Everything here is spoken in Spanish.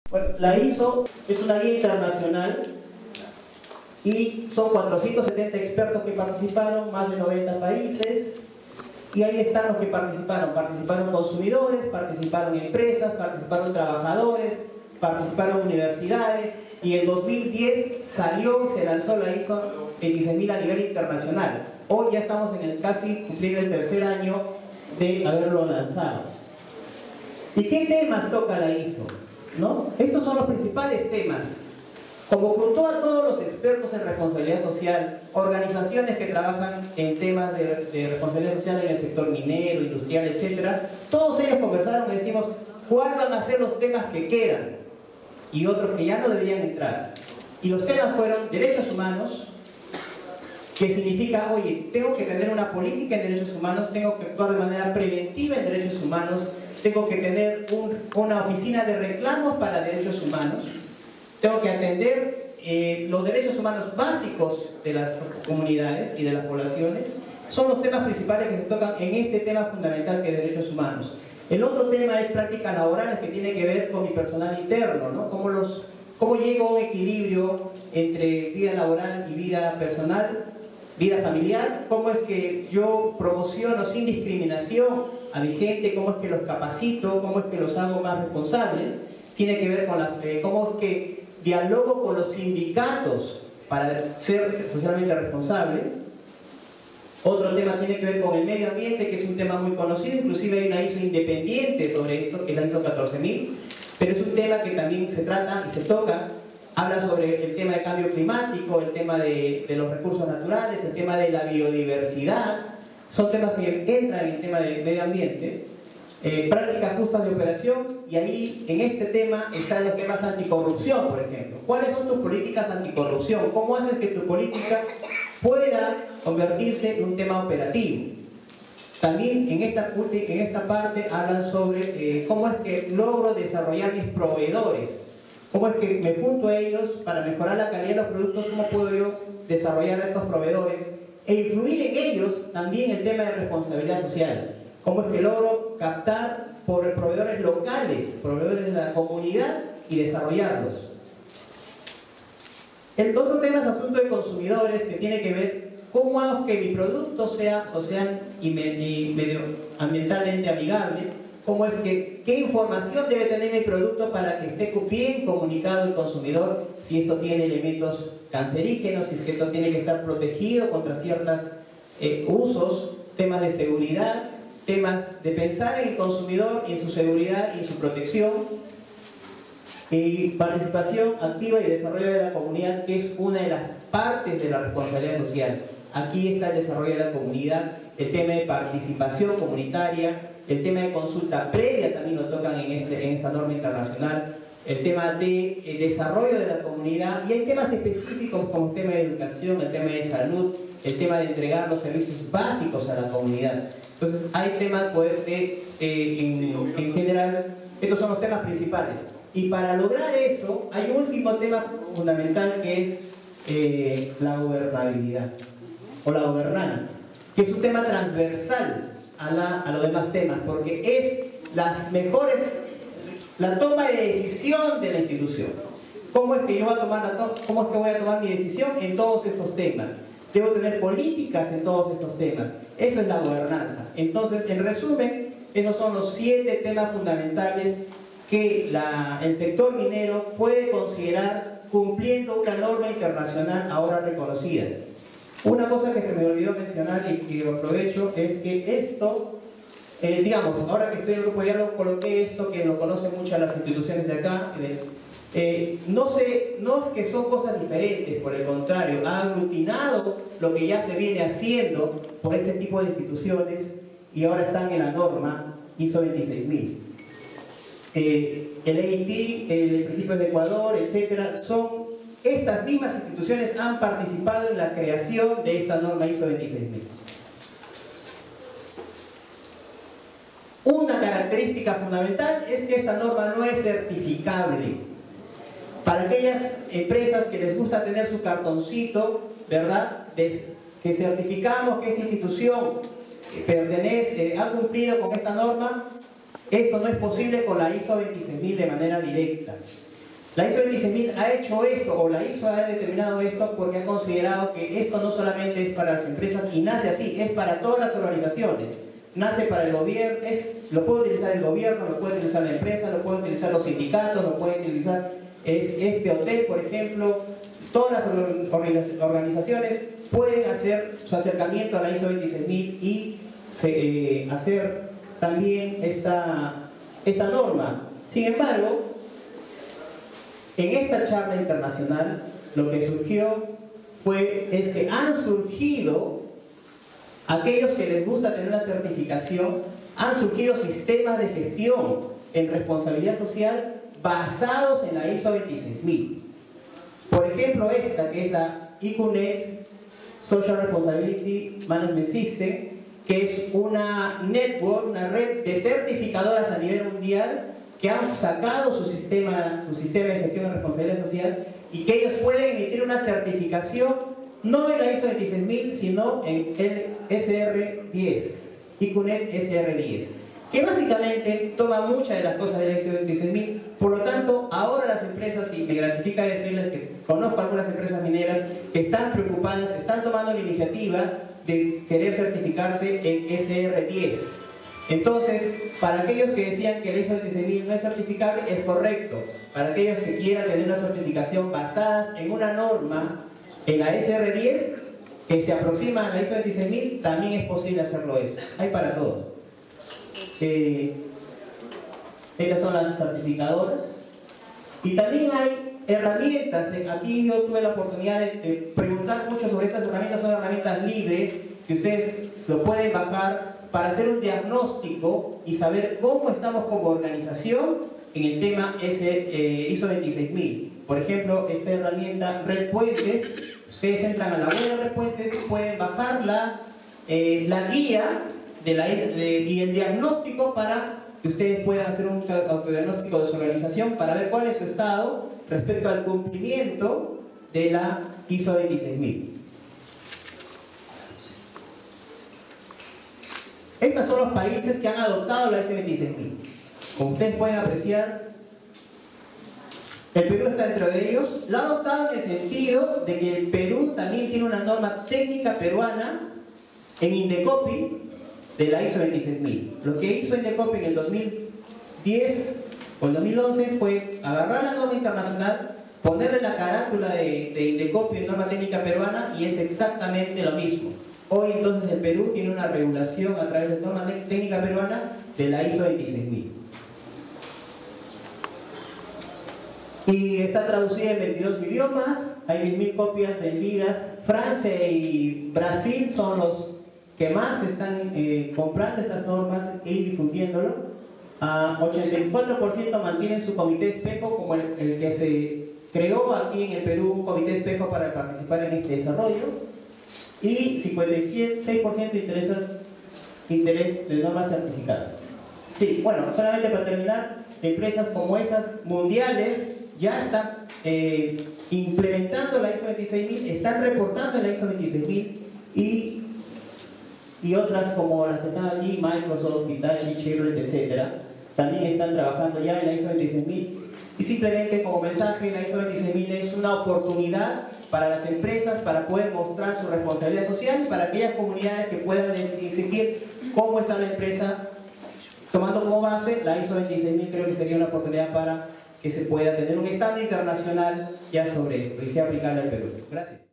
Bueno, la ISO es una guía internacional y son 470 expertos que participaron, más de 90 países, y ahí están los que participaron. Participaron consumidores, participaron empresas, participaron trabajadores, participaron universidades, y en 2010 salió y se lanzó la ISO 26000 a nivel internacional. Hoy ya estamos en el casi cumplir el tercer año de haberlo lanzado. ¿Y qué temas toca la ISO? ¿No? Estos son los principales temas. Como juntó a todos los expertos en responsabilidad social, organizaciones que trabajan en temas de responsabilidad social en el sector minero, industrial, etc., todos ellos conversaron y decimos, ¿cuáles van a ser los temas que quedan? Y otros que ya no deberían entrar. Y los temas fueron derechos humanos, que significa, oye, tengo que tener una política en derechos humanos, tengo que actuar de manera preventiva en derechos humanos, tengo que tener una oficina de reclamos para derechos humanos, tengo que atender los derechos humanos básicos de las comunidades y de las poblaciones. Son los temas principales que se tocan en este tema fundamental que es derechos humanos. El otro tema es prácticas laborales, que tiene que ver con mi personal interno, ¿no? Cómo llego a un equilibrio entre vida laboral y vida personal, vida familiar, cómo es que yo promociono sin discriminación a mi gente, cómo es que los capacito, cómo es que los hago más responsables. Tiene que ver con cómo es que dialogo con los sindicatos para ser socialmente responsables. Otro tema tiene que ver con el medio ambiente, que es un tema muy conocido, inclusive hay una ISO independiente sobre esto, que es la ISO 14000, pero es un tema que también se trata y se toca. Habla sobre el tema de cambio climático, el tema de los recursos naturales, el tema de la biodiversidad. Son temas que entran en el tema del medio ambiente. Prácticas justas de operación, y ahí en este tema están los temas anticorrupción, por ejemplo. ¿Cuáles son tus políticas anticorrupción? ¿Cómo haces que tu política pueda convertirse en un tema operativo? También en esta parte hablan sobre cómo es que logro desarrollar mis proveedores. ¿Cómo es que me junto a ellos para mejorar la calidad de los productos? ¿Cómo puedo yo desarrollar a estos proveedores e influir en ellos también el tema de responsabilidad social? ¿Cómo es que logro captar por proveedores locales, proveedores de la comunidad, y desarrollarlos? El otro tema es asunto de consumidores, que tiene que ver cómo hago que mi producto sea social y medioambientalmente amigable. ¿Cómo es que, qué información debe tener mi producto para que esté bien comunicado el consumidor? Si esto tiene elementos cancerígenos, si es que esto tiene que estar protegido contra ciertos usos, temas de seguridad, temas de pensar en el consumidor y en su seguridad y en su protección, y participación activa y desarrollo de la comunidad, que es una de las partes de la responsabilidad social. Aquí está el desarrollo de la comunidad, el tema de participación comunitaria, el tema de consulta previa también lo tocan en esta norma internacional, el tema de desarrollo de la comunidad, y hay temas específicos como el tema de educación, el tema de salud, el tema de entregar los servicios básicos a la comunidad. Entonces hay temas en general, estos son los temas principales. Y para lograr eso hay un último tema fundamental, que es la gobernabilidad o la gobernanza, que es un tema transversal a los demás temas, porque es la toma de decisión de la institución. ¿Cómo es que yo voy a tomar mi decisión en todos estos temas? Debo tener políticas en todos estos temas. Eso es la gobernanza. Entonces, en resumen, esos son los 7 temas fundamentales que el sector minero puede considerar cumpliendo una norma internacional ahora reconocida. Una cosa que se me olvidó mencionar y que aprovecho es que esto, digamos, ahora que estoy en el grupo de diálogo, coloqué esto que lo conocen muchas las instituciones de acá. No es que son cosas diferentes, por el contrario, ha aglutinado lo que ya se viene haciendo por este tipo de instituciones y ahora están en la norma ISO 26000. El EIT, el Principio de Ecuador, etcétera, estas mismas instituciones han participado en la creación de esta norma ISO 26000. Una característica fundamental es que esta norma no es certificable. Para aquellas empresas que les gusta tener su cartoncito, ¿verdad?, que certificamos que esta institución ha cumplido con esta norma, esto no es posible con la ISO 26000 de manera directa. La ISO 26000 ha hecho esto, o la ISO ha determinado esto porque ha considerado que esto no solamente es para las empresas y nace así, es para todas las organizaciones. Nace para el gobierno, lo puede utilizar el gobierno, lo puede utilizar la empresa, lo pueden utilizar los sindicatos, lo puede utilizar este hotel, por ejemplo. Todas las organizaciones pueden hacer su acercamiento a la ISO 26000 y hacer también esta norma. Sin embargo, en esta charla internacional lo que surgió es que han surgido aquellos que les gusta tener la certificación, han surgido sistemas de gestión en responsabilidad social basados en la ISO 26000. Por ejemplo, esta que es la IQNet Social Responsibility Management System, que es una network, una red de certificadoras a nivel mundial que han sacado su sistema de gestión de responsabilidad social y que ellos pueden emitir una certificación no en la ISO 26000, sino en el SR10, IQNet SR10, que básicamente toma muchas de las cosas de la ISO 26000. Por lo tanto, ahora las empresas, y me gratifica decirles que conozco algunas empresas mineras que están preocupadas, están tomando la iniciativa de querer certificarse en SR10. Entonces, para aquellos que decían que la ISO 26000 no es certificable, es correcto. Para aquellos que quieran tener una certificación basada en una norma, en la SR10, que se aproxima a la ISO 26000, también es posible hacerlo eso. Hay para todos. Estas son las certificadoras. Y también hay herramientas. Aquí yo tuve la oportunidad de preguntar mucho sobre estas herramientas. Son herramientas libres que ustedes lo pueden bajar para hacer un diagnóstico y saber cómo estamos como organización en el tema ISO 26000. Por ejemplo, esta herramienta Red Puentes, ustedes entran a la web de Red Puentes, pueden bajar la guía y el diagnóstico para que ustedes puedan hacer un autodiagnóstico de su organización para ver cuál es su estado respecto al cumplimiento de la ISO 26000. Estos son los países que han adoptado la ISO 26000. Como ustedes pueden apreciar, el Perú está dentro de ellos. Lo ha adoptado en el sentido de que el Perú también tiene una norma técnica peruana en Indecopi de la ISO 26000. Lo que hizo Indecopi en el 2010 o el 2011 fue agarrar la norma internacional, ponerle la carátula de Indecopi en norma técnica peruana y es exactamente lo mismo. Hoy entonces el Perú tiene una regulación a través de norma técnica peruana de la ISO 26000. Y está traducida en 22 idiomas, hay 10.000 copias vendidas. Francia y Brasil son los que más están comprando estas normas y difundiéndolo. 84% mantienen su comité espejo, como el que se creó aquí en el Perú, un comité espejo para participar en este desarrollo. Y 56% interés de normas certificadas. Sí, bueno, solamente para terminar, empresas como esas mundiales ya están implementando la ISO 26000, están reportando la ISO 26000 y otras como las que están allí, Microsoft, Hitachi, Chevrolet, etc. también están trabajando ya en la ISO 26000. Y simplemente como mensaje, la ISO 26000 es una oportunidad para las empresas para poder mostrar su responsabilidad social y para aquellas comunidades que puedan exigir cómo está la empresa. Tomando como base la ISO 26000, creo que sería una oportunidad para que se pueda tener un estándar internacional ya sobre esto y sea aplicable al Perú. Gracias.